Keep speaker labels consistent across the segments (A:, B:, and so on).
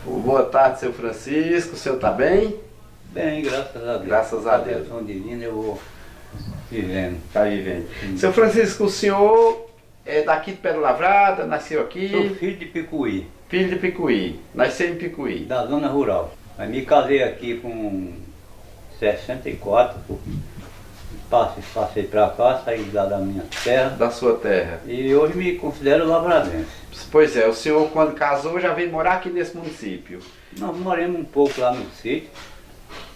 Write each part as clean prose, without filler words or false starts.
A: Boa tarde, seu Francisco. O senhor está bem?
B: Bem, graças a Deus.
A: Graças a Deus.
B: Proteção divina eu vou vivendo.
A: Está vivendo. Seu Francisco, o senhor é daqui de Pedra Lavrada, nasceu
B: Sou
A: aqui?
B: filho de Picuí,
A: Filho de Picuí. Nasceu em Picuí.
B: da zona rural. Aí me casei aqui com 64, passei para cá, saí lá da minha terra
A: Da sua terra.
B: e hoje me considero lavradense.
A: Pois é, o senhor quando casou já veio morar aqui nesse município.
B: Nós moramos um pouco lá no sítio,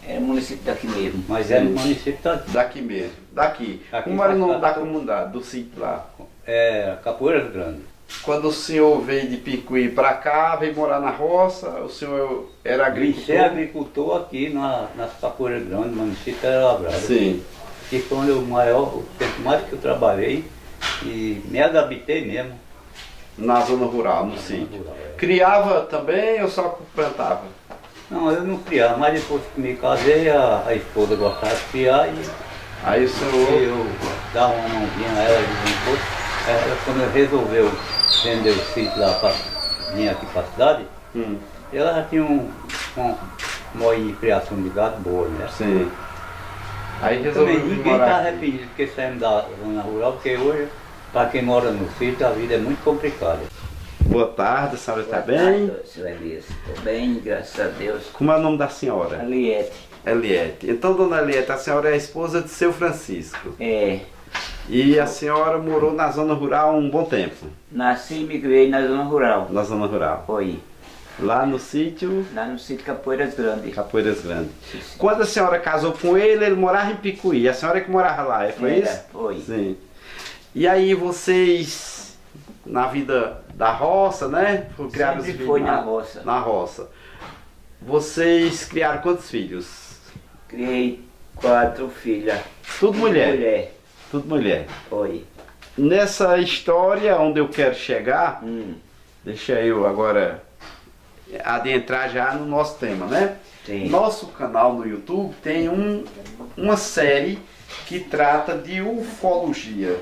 C: Era município daqui mesmo.
B: mas era no município
A: Daqui mesmo. Daqui.
B: Aqui
A: Como era o nome
B: pra cá.
A: da comunidade, do sítio lá?
B: Capoeiras Grandes.
A: Quando o senhor veio de Picuí para cá, veio morar na roça, o senhor era
B: Vim ser
A: agricultor?
B: agricultor aqui nas Capoeiras Grandes, no município era Lavrada.
A: Sim.
B: Que foi onde o tempo mais que eu trabalhei e me adaptei mesmo.
A: Na zona rural, no
B: Na
A: sítio.
B: zona rural, é.
A: Criava também ou só plantava?
B: Não, eu não criava, mas depois que me casei, a esposa gostava de criar e
A: Aí o senhor...
B: eu dava uma mãozinha a ela de vez em quando. Ela, quando ela resolveu vender o sítio lá para vir aqui para a cidade, ela já tinha uma criação de gado boa, né?
A: Sim. Aí
B: Também
A: resolveu vir
B: ninguém está
A: morar aqui.
B: arrependido porque saímos da zona rural, porque hoje, para quem mora no sítio, a vida é muito complicada.
A: Boa tarde, a senhora está
C: Boa
A: bem?
C: tarde, seu Elias. Estou bem, graças a Deus.
A: Como é o nome da senhora?
C: Aliete.
A: Eliette. Então, dona Eliette, a senhora é a esposa de seu Francisco.
C: É,
A: E a senhora morou na zona rural um bom tempo.
C: nasci e me criei na zona rural.
A: Na zona rural.
C: Foi.
A: Lá no sítio
C: Lá no sítio Capoeiras Grandes.
A: Capoeiras Grandes. Quando a senhora casou com ele morava em Picuí. A senhora que morava lá, foi
C: Era,
A: isso?
C: foi.
A: Sim. E aí vocês, na vida da roça, né? Criaram os
C: Sempre
A: filhos
C: foi na roça.
A: Na roça. Vocês criaram quantos filhos?
C: Criei 4 filhas.
A: Tudo mulher?
C: Mulher.
A: Tudo mulher.
C: Foi.
A: Nessa história onde eu quero chegar, deixa eu agora adentrar já no nosso tema, né?
C: Sim.
A: Nosso canal no YouTube tem uma série que trata de ufologia.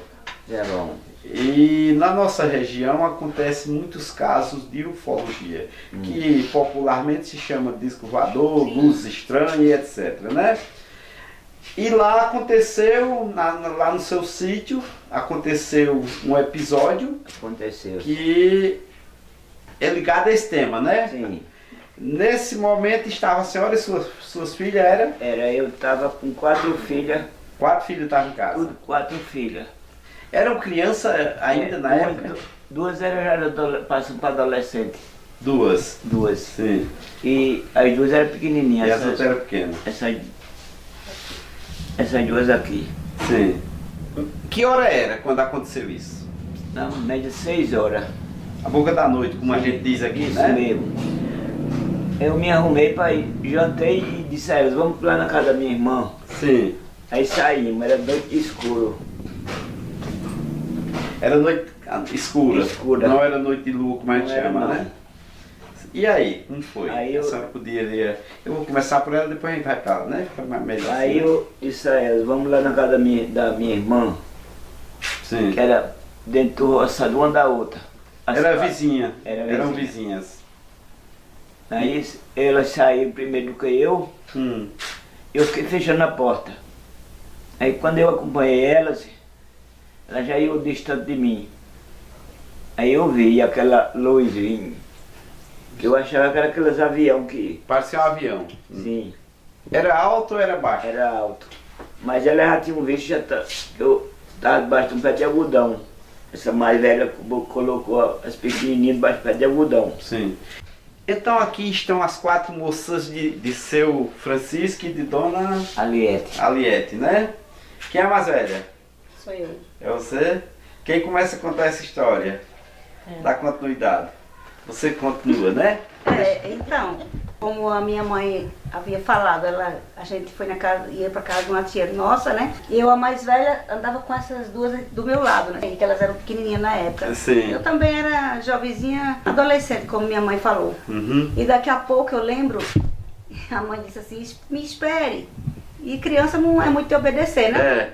C: É bom.
A: E na nossa região acontecem muitos casos de ufologia, que popularmente se chama disco voador, luz estranha e etc, né? E lá aconteceu, lá no seu sítio, aconteceu um episódio
C: Aconteceu.
A: que é ligado a esse tema, né?
C: Sim.
A: Nesse momento estava a senhora e suas filhas,
C: Eu estava com 4 filhas.
A: 4 filhos estavam em casa.
C: Tudo 4 filhas.
A: Eram criança ainda na época?
C: Duas passam para adolescente.
A: 2.
C: 2.
A: Sim.
C: E as 2 eram
A: E
C: pequenininhas.
A: as outras eram pequenas.
C: Essas 2 aqui.
A: Sim. Que hora era quando aconteceu isso?
C: Na média 6 horas.
A: A boca da noite, como a gente diz aqui,
C: Isso
A: né?
C: mesmo. Eu me arrumei para ir, jantei e disse a eles, vamos lá na casa da minha irmã.
A: Sim.
C: Aí saímos, era noite escuro.
A: Era noite escura.
C: Escura.
A: Não era noite de lua, como a gente
C: Não era,
A: chama,
C: não.
A: né? E aí, como foi?
C: Aí
A: A
C: eu-
A: senhora podia ler. Eu vou começar por ela, depois a gente vai pra ela, né? Fica melhor
C: Aí
A: assim.
C: eu disse a eles, vamos lá na casa da minha irmã,
A: Sim.
C: que era dentro do roçado uma da outra. As
A: Era
C: quatro.
A: vizinha.
C: Era
A: Eram
C: vizinha.
A: vizinhas.
C: Aí elas saíram primeiro do que eu fiquei fechando a porta. Aí quando eu acompanhei elas já iam distante de mim. Aí eu vi aquela luz vindo, que eu achava que era aqueles aviões que,
A: Parecia um avião.
C: sim,
A: Era alto ou era baixo?
C: era alto. Mas elas já tinham visto, eu estava debaixo de um pé de algodão. Essa mais velha colocou as pequenininhas debaixo do pé de algodão.
A: Sim. Então aqui estão as 4 moças de seu Francisco e de dona
C: Aliete.
A: Aliette, né? Quem é a mais velha?
D: Sou eu.
A: É você? Quem começa a contar essa história? Dá continuidade. Você continua, né?
D: Então, como a minha mãe havia falado, a gente foi na casa, ia para casa de uma tia nossa, né? E eu, a mais velha, andava com essas 2 do meu lado, né? Que elas eram pequenininhas na época.
A: Sim.
D: Eu também era jovenzinha, adolescente, como minha mãe falou.
A: Uhum.
D: E daqui a pouco eu lembro, a mãe disse assim, me espere. E criança não é muito de obedecer, né?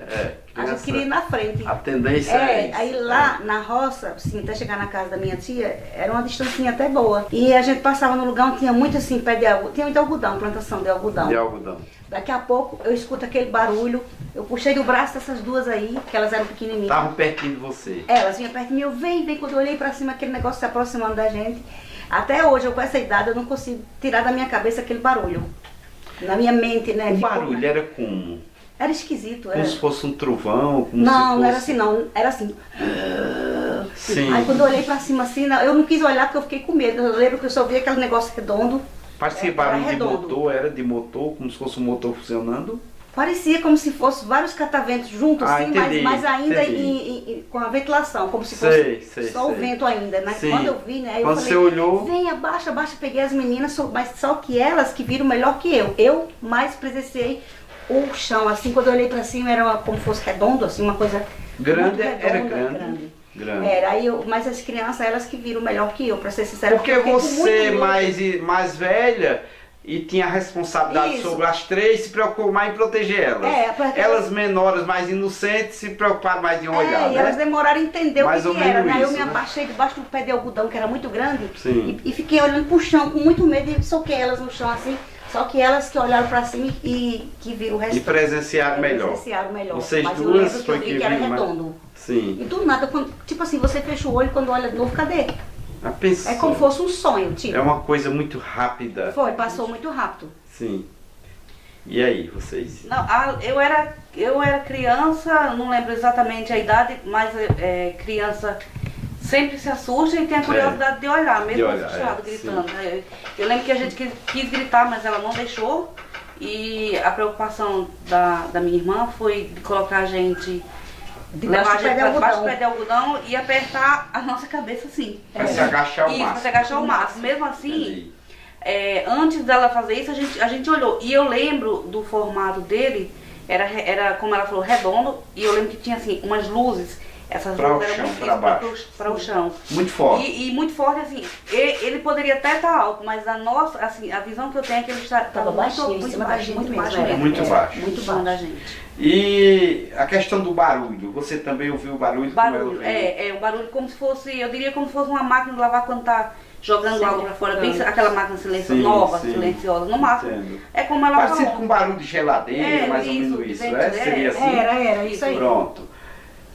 D: A
A: Criança,
D: gente queria ir na frente.
A: a tendência é isso.
D: Aí lá na roça, assim, até chegar na casa da minha tia, era uma distancinha até boa. E a gente passava no lugar onde tinha muito assim, pé de algodão, tinha muito algodão, plantação de algodão.
A: De algodão.
D: Daqui a pouco eu escuto aquele barulho, eu puxei do braço dessas duas aí, que elas eram pequenininhas.
A: Estavam pertinho de você.
D: Elas vinham perto de mim, eu vem, quando eu olhei pra cima, aquele negócio se aproximando da gente. Até hoje, eu com essa idade, eu não consigo tirar da minha cabeça aquele barulho. Na minha mente, né?
A: O barulho era como?
D: Era esquisito,
A: Como
D: era.
A: se fosse um trovão? Como
D: Não,
A: se fosse...
D: não era assim não, era assim.
A: Sim.
D: Aí quando eu olhei pra cima assim, eu não quis olhar porque eu fiquei com medo. Eu lembro que eu só vi aquele negócio redondo.
A: Parecia
D: Era
A: barulho de
D: redondo.
A: motor, era de motor, como se fosse um motor funcionando.
D: Parecia como se fosse vários cataventos juntos,
A: Ah,
D: assim,
A: entendi,
D: mas ainda
A: entendi.
D: com a ventilação, como se
A: Sei,
D: fosse
A: sei,
D: só o
A: sei.
D: vento ainda. Né?
A: Sim.
D: Quando eu vi, né, eu
A: Quando
D: falei,
A: você olhou-
D: vem, abaixa, abaixa, peguei as meninas, mas só que elas que viram melhor que eu. Eu mais presenciei o chão, assim, quando eu olhei pra cima era como se fosse redondo, assim, uma coisa
A: Grande,
D: muito
A: era
D: redonda,
A: grande.
D: Era, mas as crianças, elas que viram melhor que eu, pra ser sincera.
A: Porque
D: eu fiquei com muito
A: você,
D: medo.
A: mais velha, e tinha a responsabilidade
D: Isso.
A: sobre as três, se preocupou mais em proteger elas.
D: Porque
A: Elas menores, mais inocentes, se preocuparam mais em olhar,
D: e
A: né?
D: elas demoraram a entender
A: Mais
D: o
A: ou
D: que era,
A: menos
D: né? Eu
A: isso,
D: me
A: né?
D: abaixei debaixo do pé de algodão, que era muito grande,
A: Sim.
D: e fiquei olhando pro chão com muito medo e soquei elas no chão assim. Só que elas que olharam pra cima e que viram o resto.
A: E presenciaram melhor.
D: Presenciaram melhor.
A: Vocês
D: Mas eu
A: duas
D: lembro que
A: foi
D: eu vi
A: que
D: que era
A: viram mais-
D: redondo.
A: Sim.
D: E do nada, tipo assim, você fecha o olho quando olha de novo, cadê? É como fosse um sonho, tipo.
A: É uma coisa muito rápida.
D: Foi, passou muito rápido.
A: Sim. E aí, vocês?
E: Não, eu era criança, não lembro exatamente a idade, mas criança sempre se assusta e tem a curiosidade de olhar, mesmo
A: De olhar,
E: assustado, gritando. Eu lembro que a gente quis gritar, mas ela não deixou. E a preocupação da minha irmã foi de colocar a gente, levar a gente para debaixo do pé de algodão e apertar a nossa cabeça assim.
A: Pra se agachar ao
E: Isso,
A: máximo.
E: pra se agachar ao máximo. Mesmo assim,
A: Entendi.
E: antes dela fazer isso, a gente olhou. E eu lembro do formato dele, era como ela falou, redondo. E eu lembro que tinha assim, umas luzes. Essas
A: Pra o
E: luzes
A: chão,
E: eram muito
A: pra baixo.
E: para o chão.
A: Muito forte.
E: E muito forte, assim. Ele poderia até estar alto, mas a nossa, assim, a visão que eu tenho é que ele estava
D: Tava baixinho, em
E: muito
D: cima da
E: baixo,
D: gente
E: muito
D: mesmo,
E: baixo
D: era.
E: mesmo.
A: Muito baixo.
E: Muito
D: Muito
E: baixo da
D: baixo.
E: gente.
A: E a questão do barulho, você também ouviu o barulho? como ela
E: Barulho,
A: ouviu?
E: um barulho como se fosse, eu diria como se fosse uma máquina de lavar quando tá jogando
D: Sim.
E: água pra fora, bem aquela máquina silenciosa,
A: Sim,
E: nova,
A: sim.
E: silenciosa, no máximo.
A: Entendo.
E: É como ela
A: Parecido
E: falou.
A: com barulho de geladeira, mais ou
E: isso,
A: menos
E: de
A: isso,
E: vento,
A: né? Seria assim?
D: Era, isso aí.
A: Pronto.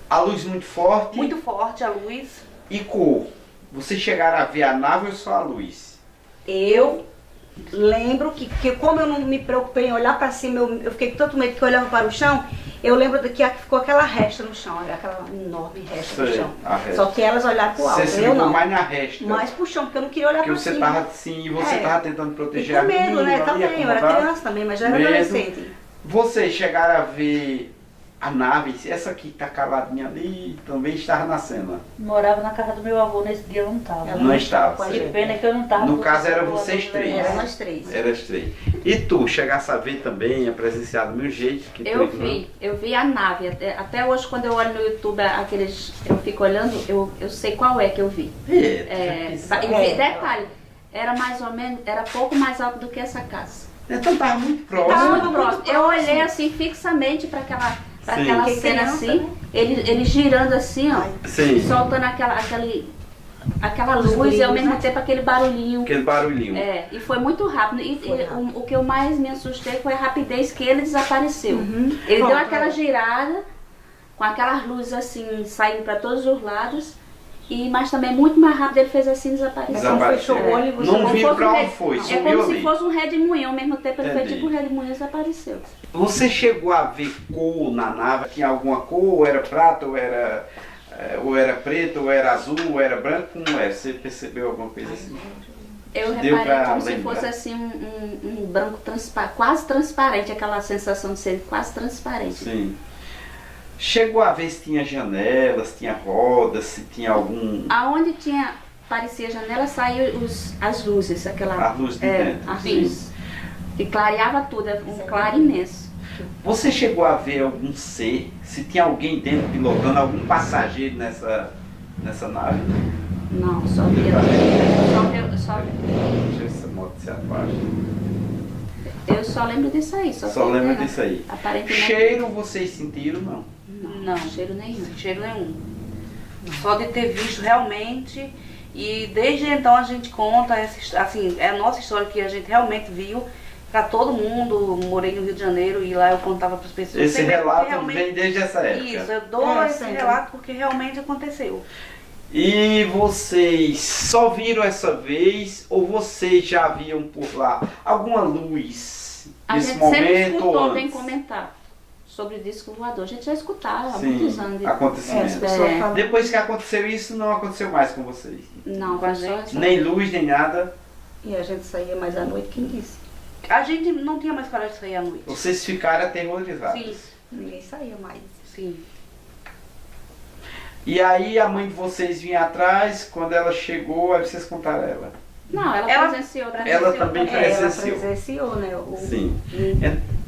A: A luz muito forte.
E: Muito forte a luz.
A: E cor? Vocês chegaram a ver a nave ou só a luz?
D: Eu lembro que como eu não me preocupei em olhar pra cima, eu fiquei com tanto medo que eu olhava para o chão, eu lembro que ficou aquela resta no chão, aquela enorme resta no
A: Sei,
D: chão.
A: a resta.
D: Só que elas olharam pro alto,
A: Você se
D: eu
A: ligou
D: não.
A: mais na resta.
D: Mais pro chão, porque eu não queria olhar
A: Porque
D: pra
A: você
D: cima.
A: tava assim, e você
D: É.
A: tava tentando
D: E
A: proteger
D: com medo, né?
A: ali,
D: Também, eu era
A: acomodar.
D: criança também, mas já era
A: Medo.
D: adolescente.
A: Vocês chegaram a ver a nave, essa aqui tá caladinha ali, também estava na cena.
F: Morava na casa do meu avô, nesse dia eu não estava.
D: Ela
A: Não estava.
D: com a
F: Que
D: gente.
F: pena que eu não estava.
A: No
F: porque
A: caso, era
F: eu
A: vocês
F: adoro
A: três.
D: Era
F: ela.
D: nós três.
A: Era as três. E tu, chegasse a ver também, a presenciar do meu jeito? Que
G: Eu
A: tu,
G: eu vi a nave. Até hoje, quando eu olho no YouTube aqueles, eu fico olhando, eu sei qual é que eu vi. Detalhe, era mais ou menos, era pouco mais alto do que essa casa.
A: Então tava muito próximo.
G: Tava
D: muito
G: muito próximo. Eu
D: próximo.
G: olhei assim fixamente para aquela
A: Sim.
D: Que
G: cena
D: criança,
G: assim,
D: né?
G: ele girando assim, ó,
A: Sim,
G: soltando aquela luz e ao mesmo
D: né?
G: tempo aquele barulhinho.
A: aquele barulhinho.
G: E foi muito rápido. E
D: Foi rápido.
G: o que eu mais me assustei foi a rapidez que ele desapareceu.
D: Uhum.
G: Ele deu
D: Pronto,
G: aquela girada, com aquelas luzes assim, saindo para todos os lados. Mas também muito mais rápido ele fez assim desaparecer.
A: Desapareceu.
D: Fechou o olho e você
A: Não
G: Como
A: vi
G: fosse
A: pra
G: um
A: onde
G: ré-
A: foi,
G: É
A: sumiu
G: como se
A: ali.
G: fosse um redemoinho, ao mesmo tempo ele foi
A: Entendi.
G: tipo um redemoinho e desapareceu.
A: Você chegou a ver cor na nave? Tinha alguma cor? Ou era prata, ou era preto, ou era azul, ou era branco? Como é? Você percebeu alguma coisa assim?
G: Eu
A: Deu
G: reparei
A: pra
G: como se
A: lembrar.
G: fosse assim um branco quase transparente, aquela sensação de ser quase transparente.
A: Sim. Chegou a ver se tinha janelas, tinha rodas, se tinha algum...
G: Aonde parecia janela, saiu as luzes,
A: A luz de dentro.
G: as
A: Sim.
G: luzes. Que clareava tudo, era um claro imenso.
A: Você chegou a ver algum ser? Se tinha alguém dentro pilotando, algum passageiro nessa nave?
G: Não, só via.
A: Deu pra ver?
G: Só
A: Deixa essa moto se abaixa.
G: eu só só lembro disso aí.
A: Só lembra disso aí.
G: Aparentemente.
A: Cheiro vocês sentiram, não?
E: Não,
G: Cheiro nenhum.
E: cheiro nenhum. Só de ter visto realmente. E desde então a gente conta, assim, é a nossa história que a gente realmente viu pra todo mundo. Morei no Rio de Janeiro e lá eu contava pras pessoas.
A: Esse
E: Sempre
A: relato
E: realmente...
A: vem desde essa época.
E: Isso, eu dou esse
D: sempre.
E: relato porque realmente aconteceu.
A: E vocês só viram essa vez ou vocês já viam por lá alguma luz
G: A
A: nesse
G: gente sempre
A: momento?
G: escutou
A: ou
G: alguém
A: antes?
G: comentar sobre disco voador. A gente já escutava há
A: Sim,
G: muitos anos.
A: acontecimento.
D: As pessoas falam.
A: Depois que aconteceu isso, não aconteceu mais com vocês?
G: Não,
E: Com a
G: foi
E: gente.
G: só
A: Nem luz, nem nada?
D: E a gente saía mais à noite, quem disse?
E: A gente não tinha mais coragem de sair à noite.
A: Vocês ficaram aterrorizados?
E: Sim,
D: Ninguém saía mais.
E: sim.
A: E aí a mãe de vocês vinha atrás, quando ela chegou, aí vocês contaram ela?
G: Não, ela
E: Ela-
G: presenciou.
A: Ela também
D: É, ela
A: presenciou.
D: presenciou, né?
A: Sim.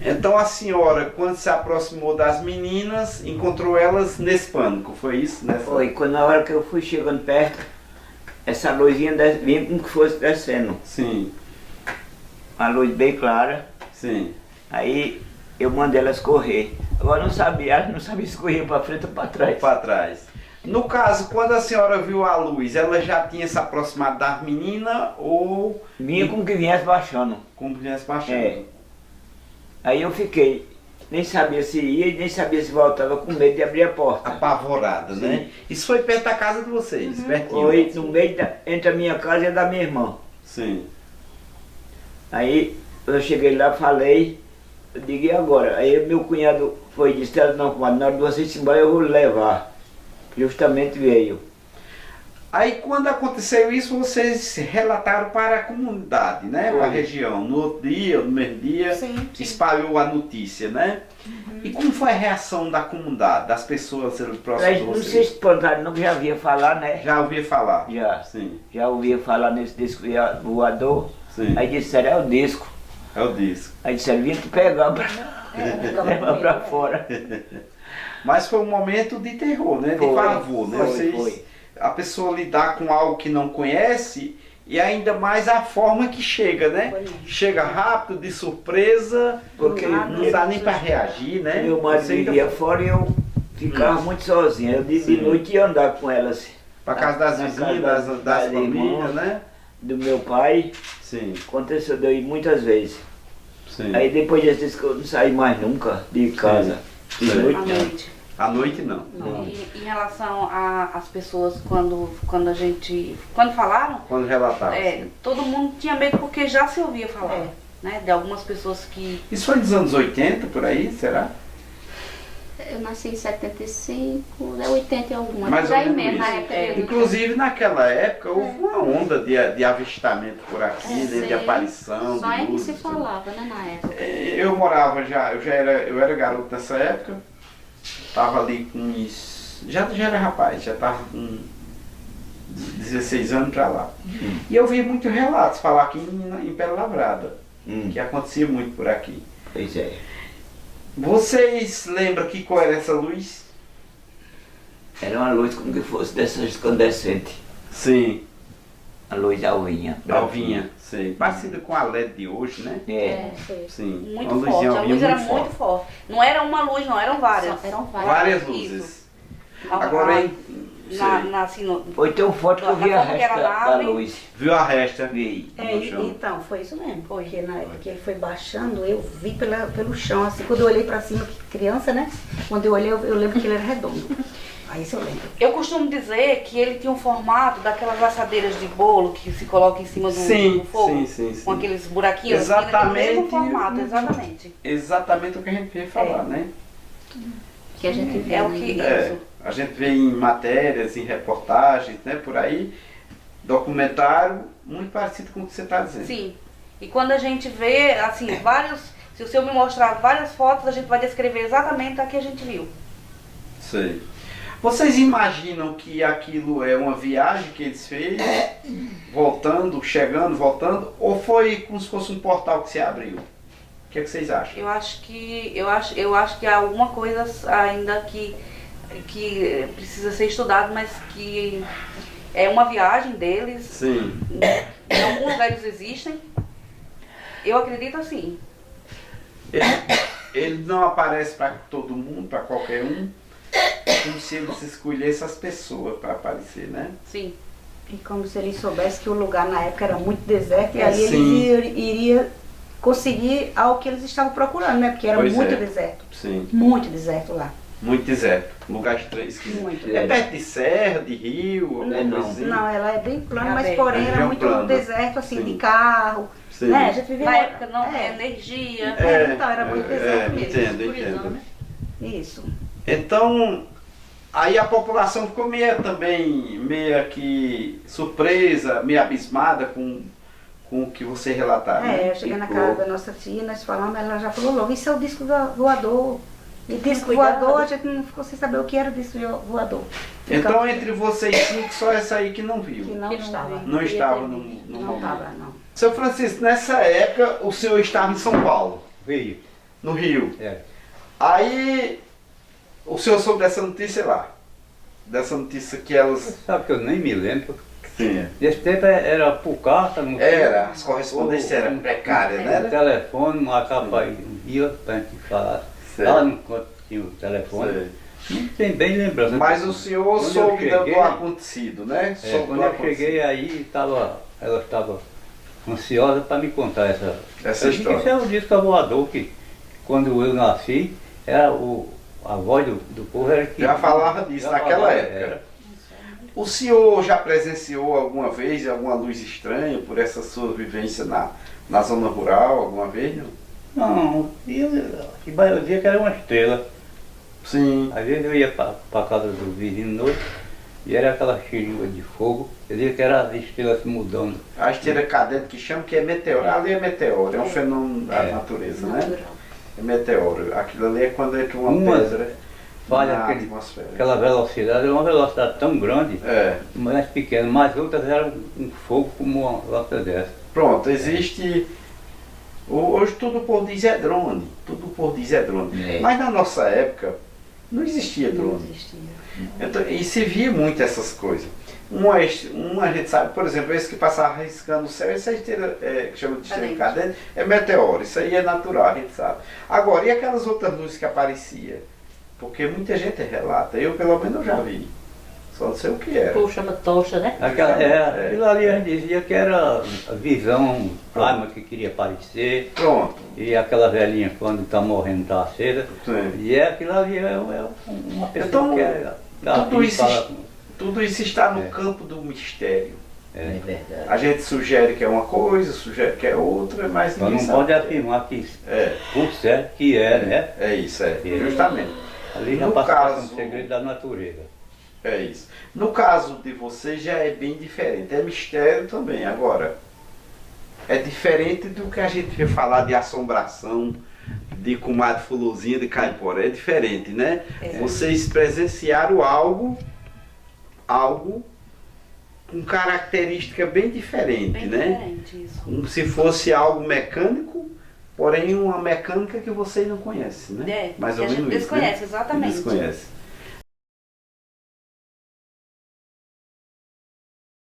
A: Então a senhora, quando se aproximou das meninas, encontrou elas nesse pânico, foi isso?
C: Foi, quando na hora que eu fui chegando perto, essa luzinha vinha como que fosse descendo.
A: Sim,
C: Uma luz bem clara.
A: sim.
C: Aí eu mandei elas correr. Agora não sabia, elas não sabiam se correr para frente ou para trás.
A: Para trás. No caso, quando a senhora viu a luz, ela já tinha se aproximado das meninas ou
C: Vinha como que viesse baixando.
A: como viesse baixando?
C: É. Aí eu fiquei, nem sabia se ia e nem sabia se voltava, com medo de abrir a porta.
A: Apavorada, né? Isso foi perto da casa de vocês, pertinho.
C: Foi no meio entre a minha casa e a da minha irmã.
A: Sim.
C: Aí eu cheguei lá, falei, eu digo, e agora? Aí meu cunhado foi e disse, não, comadre, na hora de vocês se embora eu vou levar. Justamente veio.
A: Aí quando aconteceu isso, vocês relataram para a comunidade, né? Para a região. No outro dia, no mesmo dia,
D: Sim.
A: espalhou a notícia, né? E como foi a reação da comunidade, das pessoas próximas de
C: Mas não sei
A: vocês?
C: se espantaram, não, que já havia falar, né?
A: Já ouvia falar?
C: Já.
A: Sim,
C: Já ouvia falar nesse disco voador.
A: sim.
C: Aí disseram, é o disco.
A: É o disco.
C: Aí disseram, vinha te pegar pra levar pra fora.
A: Mas foi um momento de terror, né? De
C: Foi,
A: pavor, né?
C: foi,
A: Vocês,
C: foi.
A: A pessoa lidar com algo que não conhece e ainda mais a forma que chega, né?
D: Foi.
A: Chega rápido, de surpresa,
C: Porque
A: não dá nem para reagir, né?
C: meu marido
A: Você ainda
C: vivia fora e eu ficava muito sozinho. Eu de
A: Sim.
C: noite ia andar com elas.
A: para casa das
C: Na
A: vizinhas,
C: casa
A: das
C: das
A: famílias,
C: irmãs.
A: né?
C: Do meu pai,
A: Sim,
C: aconteceu de eu ir muitas vezes.
A: sim.
C: Aí depois desse que eu não saí mais nunca de casa. De
A: Sim.
C: noite
E: À
C: não.
E: noite.
A: À noite não.
E: E em relação às pessoas, quando falaram,
A: Quando relatava.
E: todo mundo tinha medo porque já se ouvia falar,
D: É.
E: né? De algumas pessoas que...
A: Isso foi nos anos 80, por aí, será?
G: Eu nasci em 75, 80 e alguma.
A: Mais
G: Por
A: ou
G: aí
A: menos
G: mesmo, na
A: isso.
G: época dele.
A: Inclusive naquela época houve uma onda de avistamento por aqui, né? De aparição,
G: Só
A: de
G: é que se
A: luzes.
G: falava, né, na época.
A: Eu morava eu era garoto nessa época, tava ali com uns, já era rapaz, já tava com 16 anos pra lá. E eu vi muitos relatos falar aqui em Pedra Lavrada, que acontecia muito por aqui.
C: Pois é.
A: Vocês lembram que qual era essa luz?
C: Era uma luz como que fosse dessas incandescentes.
A: Sim,
C: A luz alvinha.
A: alvinha, sei. Parecida com a LED de hoje, né?
C: É.
A: Sim,
E: Muito
A: uma
E: forte,
A: luzinha
E: a
A: alvinha
E: luz era
A: muito
E: muito
A: forte.
E: forte. Não era uma luz, não, eram várias.
G: Só eram várias.
A: Várias
E: Isso.
A: luzes.
E: A-
A: Agora,
E: a-
A: hein?
E: assim, no,
C: Foi tão forte que eu vi a
E: forma que era
C: resta
E: na
C: da
E: árvore.
C: luz.
A: Viu a resta?
C: Vi.
D: É,
A: No chão.
D: então, foi isso mesmo.
E: Foi.
D: Porque na época que ele foi baixando, eu vi pelo chão, assim, quando eu olhei pra cima, que criança, né? Quando eu olhei, eu lembro que ele era redondo. Aí isso eu lembro.
E: Eu costumo dizer que ele tinha um formato daquelas assadeiras de bolo que se coloca em cima do fogo.
A: sim.
E: Com aqueles buraquinhos.
A: Exatamente.
E: Aquele mesmo formato, exatamente.
A: Exatamente o que a gente veio falar, né?
G: Que a gente vê.
E: É o
G: né?
E: que...
A: É,
E: Isso.
A: a gente vê em matérias, em reportagens, né, por aí, documentário muito parecido com o que você está dizendo.
E: Sim. E quando a gente vê, assim, vários... Se o senhor me mostrar várias fotos, a gente vai descrever exatamente a que a gente viu.
A: Sei. Vocês imaginam que aquilo é uma viagem que eles fez, voltando, chegando, voltando, ou foi como se fosse um portal que se abriu? O que é que vocês acham?
E: Eu acho que há alguma coisa ainda que precisa ser estudado, mas que é uma viagem deles.
A: Sim.
E: Em alguns lugares existem. Eu acredito assim.
A: Ele não aparece para todo mundo, para qualquer um, como se eles escolhessem as pessoas para aparecer, né?
E: Sim.
D: E como se ele soubesse que o lugar na época era muito deserto e aí
A: Sim.
D: eles iriam conseguir algo que eles estavam procurando, né? Porque era
A: Pois
D: muito
A: é.
D: deserto.
A: Sim.
D: Muito deserto lá.
A: Muito deserto. Lugar esquisito.
D: Muito.
A: É perto de serra, de rio, alguma
C: Não.
A: coisa assim?
D: Não, ela é bem plana,
E: É
D: mas
E: aberta.
D: porém era
A: Região
D: muito
A: plana.
D: deserto, assim,
A: Sim.
D: de carro.
A: Sim.
D: Né? A gente vivia
E: Na época não
D: é,
E: tinha energia.
D: então era muito deserto mesmo.
A: Entendo,
E: escuridão,
A: entendo.
E: né?
D: Isso.
A: Então, aí a população ficou meio que surpresa, meio abismada com o que você relataram. né?
D: Eu cheguei na
A: Ficou.
D: casa da nossa tia, nós falamos, ela já falou logo, isso é o disco voador. E disco
F: Cuidado.
D: voador, a gente não ficou sem saber o que era o disco voador.
A: Então, entre vocês cinco, só essa aí que não
D: Que
A: viu.
D: não estava.
A: Não estava no
D: Não
A: momento.
D: estava, não.
A: Seu Francisco, nessa época, o senhor estava em São Paulo,
B: Veio.
A: no Rio.
B: É.
A: Aí, o senhor soube dessa notícia lá. Dessa notícia que elas...
B: Sabe que eu nem me lembro.
A: Sim.
B: Nesse tempo era por carta, não
A: Era, as correspondências eram precárias,
B: O
A: né?
B: telefone, marcava para ir pra gente falar.
A: Sei.
B: Ela não tinha o telefone.
A: Sei.
B: Não tem bem lembrança.
A: Mas o senhor
B: Quando eu
A: soube do
B: cheguei-
A: acontecido, né? Soube
B: Quando
A: do
B: eu
A: acontecido.
B: cheguei aí, ela estava ansiosa para me contar essa
A: Essa história.
B: Isso é o disco voador que, quando eu nasci, era a voz do povo era que...
A: Já falava disso
B: já
A: naquela
B: falava,
A: época.
B: era.
A: O senhor já presenciou alguma vez alguma luz estranha por essa sua vivência na zona rural, alguma vez? Não?
B: Não, eu dizia que era uma estrela.
A: Sim.
B: Às vezes eu ia para a casa do vizinho de noite e era aquela xiringa de fogo. Eu dizia que era as estrelas se mudando.
A: A esteira cadente que chama que é meteoro. Ali é meteoro, é um fenômeno da natureza, né?
D: Natural.
A: É meteoro. Aquilo ali é quando entra uma
B: Uma
A: pedra
B: falha
A: na
B: aquele-
A: atmosfera.
B: Aquela velocidade era uma velocidade tão grande,
A: É.
B: mas pequena, mas outras eram um fogo como uma lâmpada dessa.
A: Pronto, existe. Hoje tudo o povo diz é drone. Tudo o povo diz é drone.
C: É.
A: Mas na nossa época não existia
D: Não
A: drone.
D: existia.
A: Então, e se via muito essas coisas. Um a gente sabe, por exemplo, esse que passava riscando o céu, essa esteira, que chama de esteira cadente, é meteoro. Isso aí é natural, a gente sabe. Agora, e aquelas outras luzes que apareciam? Porque muita gente relata. Eu, pelo menos, já vi. Só não sei o que era.
F: O povo chama tocha, né?
B: Aquilo ali a gente dizia que era a visão, arma que queria aparecer,
A: Pronto.
B: e aquela velhinha quando está morrendo está acesa.
A: Sim.
B: E aquilo ali é uma pessoa
A: Então,
B: que é.
A: tudo isso
B: fala com-
A: Tudo isso está no
B: É.
A: campo do mistério.
C: É verdade.
A: A gente sugere que é uma coisa, sugere que é outra, mas
B: Nós
A: ninguém
B: não
A: sabe.
B: pode afirmar que
A: É,
B: por certo que é, né?
A: é isso, é.
B: É.
A: Justamente.
B: Ali já
A: No
B: passa
A: caso-
B: um segredo da natureza.
A: É isso. No caso de vocês já é bem diferente. É mistério também. Agora, é diferente do que a gente vê falar de assombração, de comadre Fulozinha, de Caipora. É diferente, né? Vocês presenciaram algo com característica bem diferente,
E: Bem
A: né?
E: diferente isso.
A: Como se fosse algo mecânico, porém uma mecânica que vocês não conhecem, né?
E: É,
A: Mais
E: que
A: ou
E: a gente
A: menos isso,
E: desconhece,
A: né?
E: exatamente.
A: Desconhece.